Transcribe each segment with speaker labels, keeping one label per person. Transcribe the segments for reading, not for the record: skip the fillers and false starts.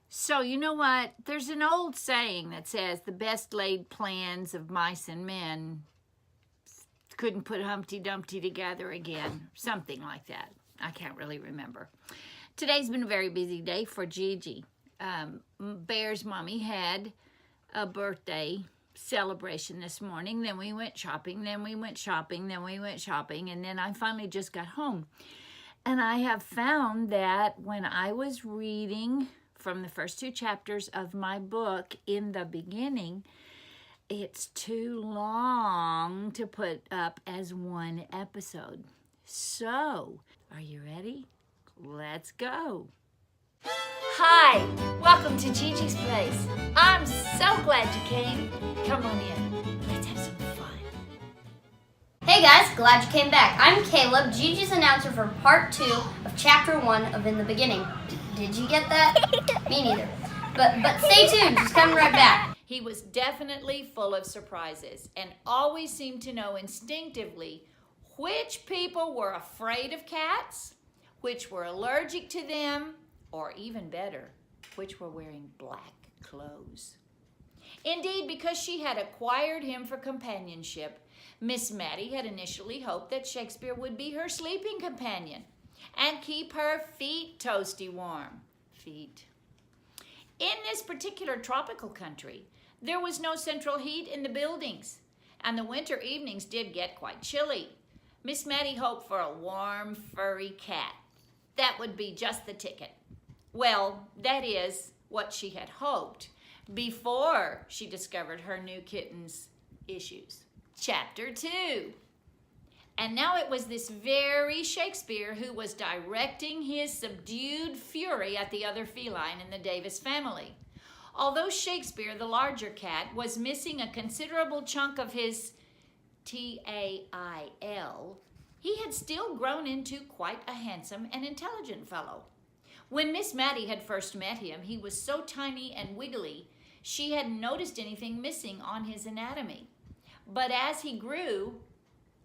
Speaker 1: So, you know what? There's an old saying that says the best laid plans of mice and men couldn't put Humpty Dumpty together again. Something like that. I can't really remember. Today's been a very busy day for GiGi. Bear's mommy had a birthday celebration this morning. Then we went shopping. Then we went shopping. Then we went shopping. And then I finally just got home. And I have found that when I was reading from the first 2 chapters of my book in the beginning, it's too long to put up as one episode. So, are you ready? Let's go. Hi, welcome to GiGi's Place. I'm so glad you came. Come on in. Let's have some fun.
Speaker 2: Hey guys, glad you came back. I'm Caleb, GiGi's announcer for part 2 of chapter 1 of In the Beginning. Did you get that? Me neither. But stay tuned, just coming right back.
Speaker 1: He was definitely full of surprises and always seemed to know instinctively which people were afraid of cats, which were allergic to them, or even better, which were wearing black clothes. Indeed, because she had acquired him for companionship, Miss Mattie had initially hoped that Shakespeare would be her sleeping companion and keep her feet toasty warm. Feet. In this particular tropical country, there was no central heat in the buildings, and the winter evenings did get quite chilly. Miss Mattie hoped for a warm, furry cat. That would be just the ticket. Well, that is what she had hoped before she discovered her new kitten's issues. Chapter 2. And now it was this very Shakespeare who was directing his subdued fury at the other feline in the Davis family. Although Shakespeare, the larger cat, was missing a considerable chunk of his tail, he had still grown into quite a handsome and intelligent fellow. When Miss Mattie had first met him, he was so tiny and wiggly, she hadn't noticed anything missing on his anatomy. But as he grew,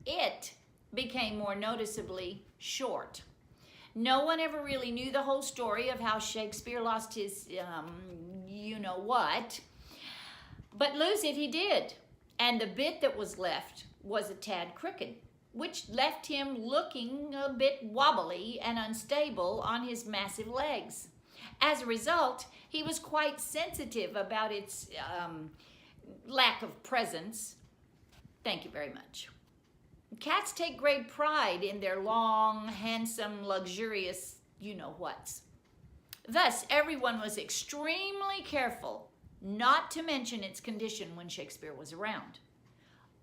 Speaker 1: it became more noticeably short. No one ever really knew the whole story of how Shakespeare lost his, you-know-what, but lose it he did. And the bit that was left was a tad crooked, which left him looking a bit wobbly and unstable on his massive legs. As a result, he was quite sensitive about its lack of presence. Thank you very much. Cats take great pride in their long, handsome, luxurious you-know-whats. Thus, everyone was extremely careful not to mention its condition when Shakespeare was around.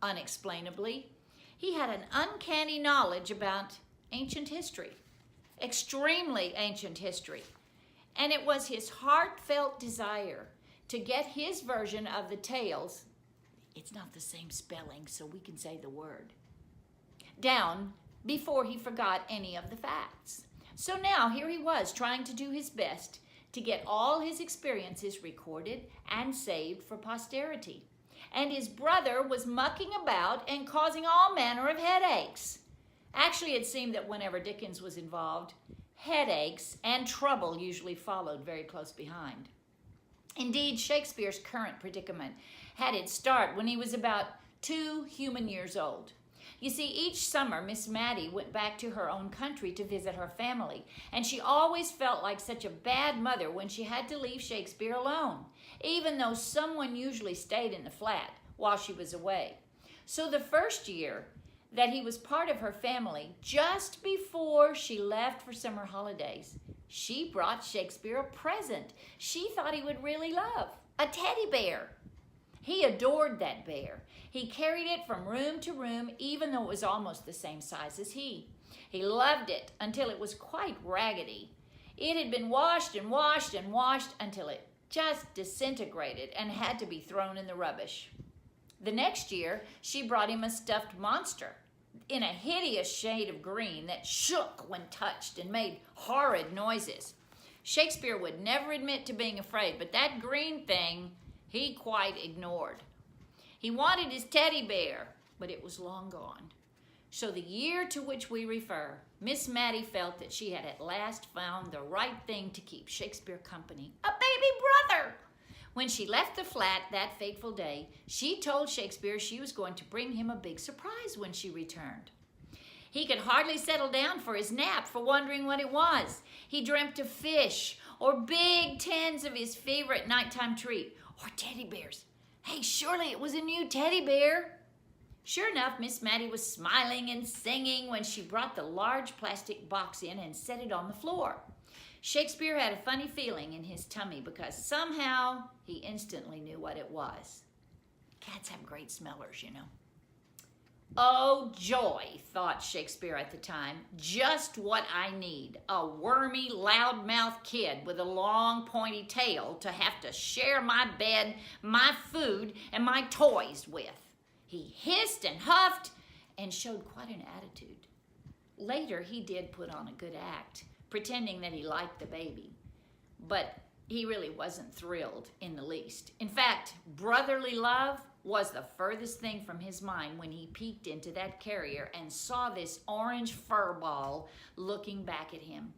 Speaker 1: Unexplainably, he had an uncanny knowledge about ancient history, extremely ancient history, and it was his heartfelt desire to get his version of the tales, it's not the same spelling, so we can say the word, down before he forgot any of the facts. So now here he was trying to do his best to get all his experiences recorded and saved for posterity. And his brother was mucking about and causing all manner of headaches. Actually, it seemed that whenever Dickens was involved, headaches and trouble usually followed very close behind. Indeed, Shakespeare's current predicament had its start when he was about 2 human years old. You see, each summer, Miss Mattie went back to her own country to visit her family, and she always felt like such a bad mother when she had to leave Shakespeare alone, even though someone usually stayed in the flat while she was away. So the first year that he was part of her family, just before she left for summer holidays, she brought Shakespeare a present she thought he would really love, a teddy bear. He adored that bear. He carried it from room to room, even though it was almost the same size as he. He loved it until it was quite raggedy. It had been washed and washed and washed until it just disintegrated and had to be thrown in the rubbish. The next year, she brought him a stuffed monster in a hideous shade of green that shook when touched and made horrid noises. Shakespeare would never admit to being afraid, but that green thing he quite ignored. He wanted his teddy bear, but it was long gone. So the year to which we refer, Miss Mattie felt that she had at last found the right thing to keep Shakespeare company, a baby brother. When she left the flat that fateful day, she told Shakespeare she was going to bring him a big surprise when she returned. He could hardly settle down for his nap for wondering what it was. He dreamt of fish or big tins of his favorite nighttime treat or teddy bears. Hey, surely it was a new teddy bear. Sure enough, Miss Mattie was smiling and singing when she brought the large plastic box in and set it on the floor. Shakespeare had a funny feeling in his tummy because somehow he instantly knew what it was. Cats have great smellers, you know. Oh, joy, thought Shakespeare at the time. Just what I need. A wormy, loud-mouthed kid with a long, pointy tail to have to share my bed, my food, and my toys with. He hissed and huffed and showed quite an attitude. Later, he did put on a good act, pretending that he liked the baby. But he really wasn't thrilled in the least. In fact, brotherly love was the furthest thing from his mind when he peeked into that carrier and saw this orange fur ball looking back at him.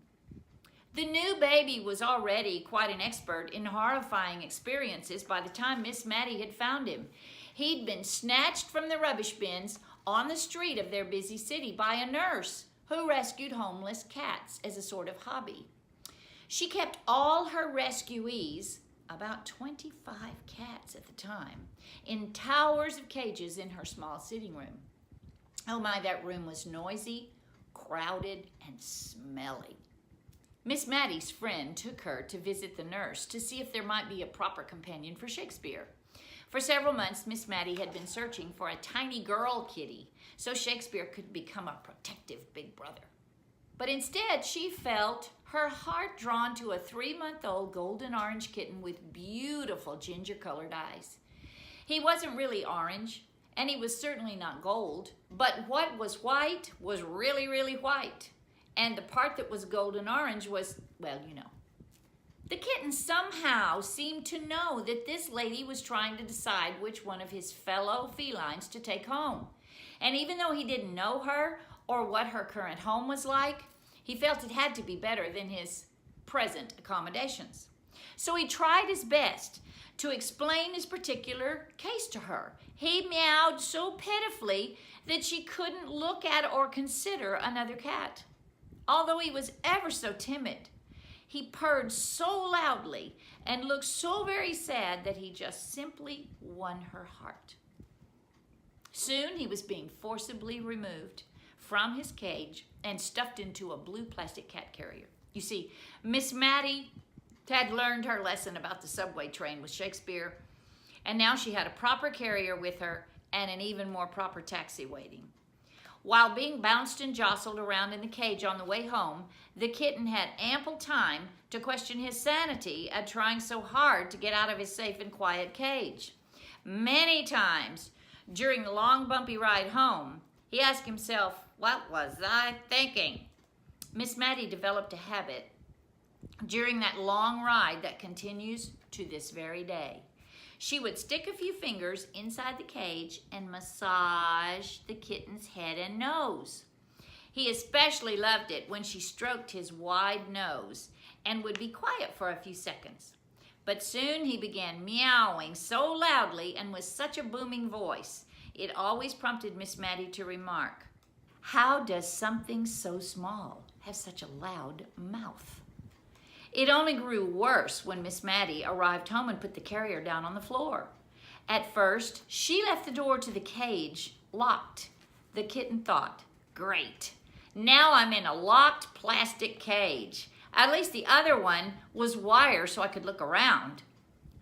Speaker 1: The new baby was already quite an expert in horrifying experiences by the time Miss Mattie had found him. He'd been snatched from the rubbish bins on the street of their busy city by a nurse who rescued homeless cats as a sort of hobby. She kept all her rescuees, about 25 cats at the time, in towers of cages in her small sitting room. Oh my, that room was noisy, crowded, and smelly. Miss Mattie's friend took her to visit the nurse to see if there might be a proper companion for Shakespeare. For several months, Miss Mattie had been searching for a tiny girl kitty so Shakespeare could become a protective big brother. But instead, she felt her heart drawn to a 3-month-old golden orange kitten with beautiful ginger-colored eyes. He wasn't really orange, and he was certainly not gold, but what was white was really, really white. And the part that was golden orange was, well, you know. The kitten somehow seemed to know that this lady was trying to decide which one of his fellow felines to take home. And even though he didn't know her or what her current home was like, he felt it had to be better than his present accommodations. So he tried his best to explain his particular case to her. He meowed so pitifully that she couldn't look at or consider another cat. Although he was ever so timid, he purred so loudly and looked so very sad that he just simply won her heart. Soon he was being forcibly removed from his cage and stuffed into a blue plastic cat carrier. You see, Miss Mattie had learned her lesson about the subway train with Shakespeare, and now she had a proper carrier with her and an even more proper taxi waiting. While being bounced and jostled around in the cage on the way home, the kitten had ample time to question his sanity at trying so hard to get out of his safe and quiet cage. Many times during the long bumpy ride home, he asked himself, "What was I thinking?" Miss Mattie developed a habit during that long ride that continues to this very day. She would stick a few fingers inside the cage and massage the kitten's head and nose. He especially loved it when she stroked his wide nose and would be quiet for a few seconds. But soon he began meowing so loudly and with such a booming voice, it always prompted Miss Mattie to remark, "How does something so small have such a loud mouth?" It only grew worse when Miss Mattie arrived home and put the carrier down on the floor. At first, she left the door to the cage locked. The kitten thought, "Great, now I'm in a locked plastic cage. At least the other one was wire so I could look around."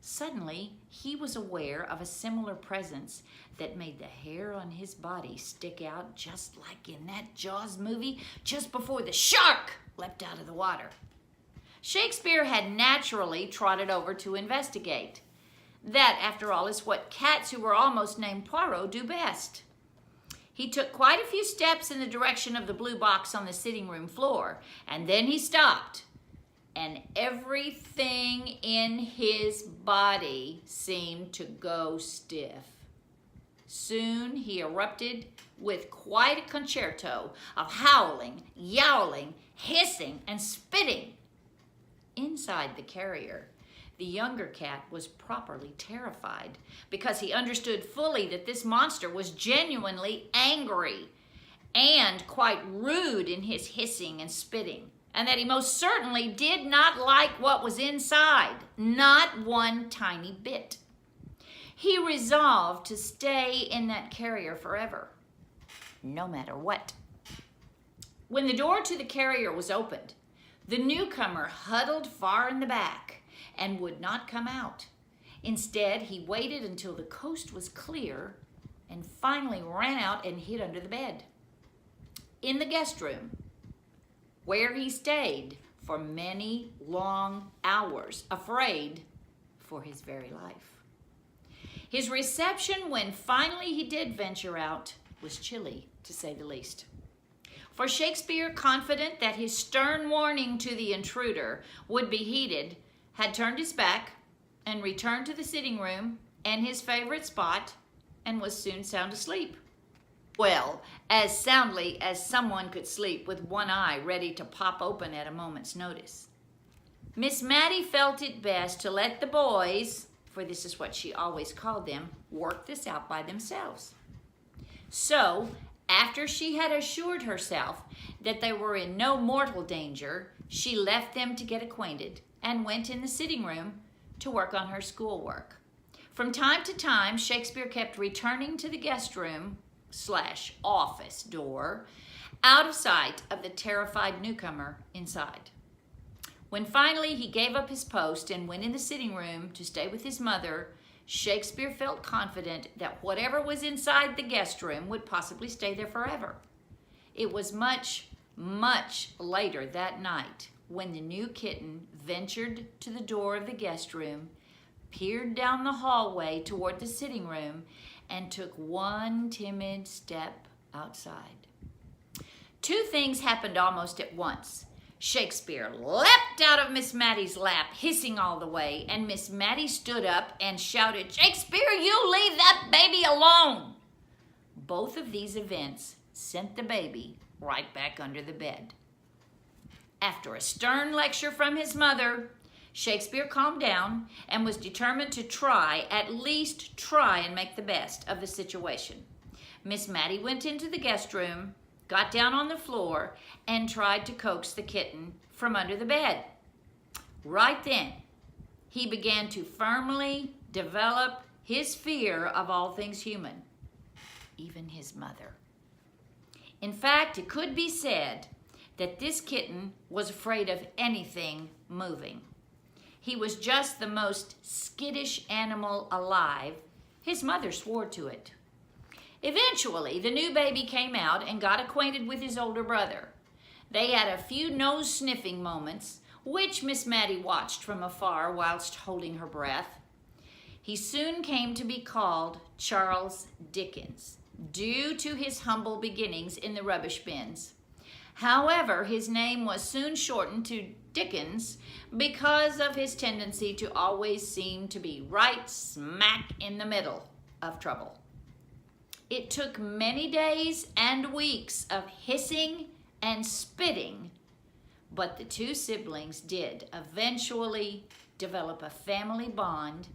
Speaker 1: Suddenly, he was aware of a similar presence that made the hair on his body stick out just like in that Jaws movie just before the shark leapt out of the water. Shakespeare had naturally trotted over to investigate. That, after all, is what cats who were almost named Poirot do best. He took quite a few steps in the direction of the blue box on the sitting room floor, and then he stopped, and everything in his body seemed to go stiff. Soon he erupted with quite a concerto of howling, yowling, hissing, and spitting. Inside the carrier, The younger cat was properly terrified because he understood fully that this monster was genuinely angry and quite rude in his hissing and spitting, and that he most certainly did not like what was inside, not one tiny bit. He resolved to stay in that carrier forever, no matter what. When the door to the carrier was opened, the newcomer huddled far in the back and would not come out. Instead, he waited until the coast was clear and finally ran out and hid under the bed. In the guest room, where he stayed for many long hours, afraid for his very life. His reception when finally he did venture out was chilly, to say the least. For Shakespeare, confident that his stern warning to the intruder would be heeded, had turned his back and returned to the sitting room and his favorite spot and was soon sound asleep. Well, as soundly as someone could sleep with one eye ready to pop open at a moment's notice. Miss Mattie felt it best to let the boys, for this is what she always called them, work this out by themselves. So, after she had assured herself that they were in no mortal danger, she left them to get acquainted and went in the sitting room to work on her schoolwork. From time to time, Shakespeare kept returning to the guest room / office door, out of sight of the terrified newcomer inside. When finally he gave up his post and went in the sitting room to stay with his mother, Shakespeare felt confident that whatever was inside the guest room would possibly stay there forever. It was much, much later that night when the new kitten ventured to the door of the guest room, peered down the hallway toward the sitting room, and took one timid step outside. Two things happened almost at once. Shakespeare leapt out of Miss Mattie's lap, hissing all the way, and Miss Mattie stood up and shouted, "Shakespeare, you leave that baby alone!" Both of these events sent the baby right back under the bed. After a stern lecture from his mother, Shakespeare calmed down and was determined to at least try and make the best of the situation. Miss Mattie went into the guest room, got down on the floor, and tried to coax the kitten from under the bed. Right then, he began to firmly develop his fear of all things human, even his mother. In fact, it could be said that this kitten was afraid of anything moving. He was just the most skittish animal alive. His mother swore to it. Eventually, the new baby came out and got acquainted with his older brother. They had a few nose-sniffing moments, which Miss Mattie watched from afar whilst holding her breath. He soon came to be called Charles Dickens, due to his humble beginnings in the rubbish bins. However, his name was soon shortened to Dickens because of his tendency to always seem to be right smack in the middle of trouble. It took many days and weeks of hissing and spitting, but the two siblings did eventually develop a family bond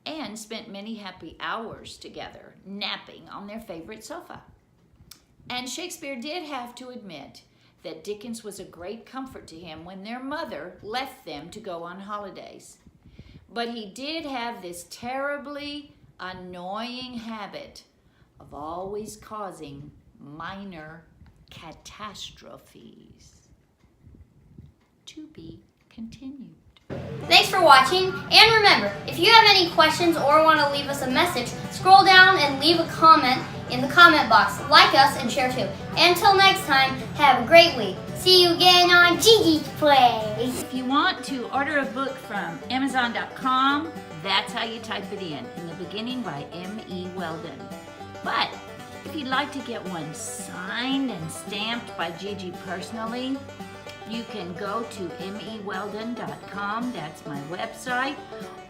Speaker 1: and spent many happy hours together, napping on their favorite sofa. And Shakespeare did have to admit that Dickens was a great comfort to him when their mother left them to go on holidays. But he did have this terribly annoying habit of always causing minor catastrophes. To be continued.
Speaker 2: Thanks for watching, and remember, if you have any questions or want to leave us a message, scroll down and leave a comment in the comment box. Like us and share too. Until next time, have a great week. See you again on GiGi Plays.
Speaker 1: If you want to order a book from Amazon.com, that's how you type it in the beginning by M.E. Weldon. But if you'd like to get one signed and stamped by GiGi personally, you can go to meweldon.com, that's my website,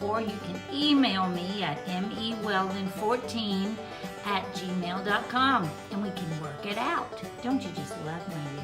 Speaker 1: or you can email me at meweldon14@gmail.com, and we can work it out. Don't you just love my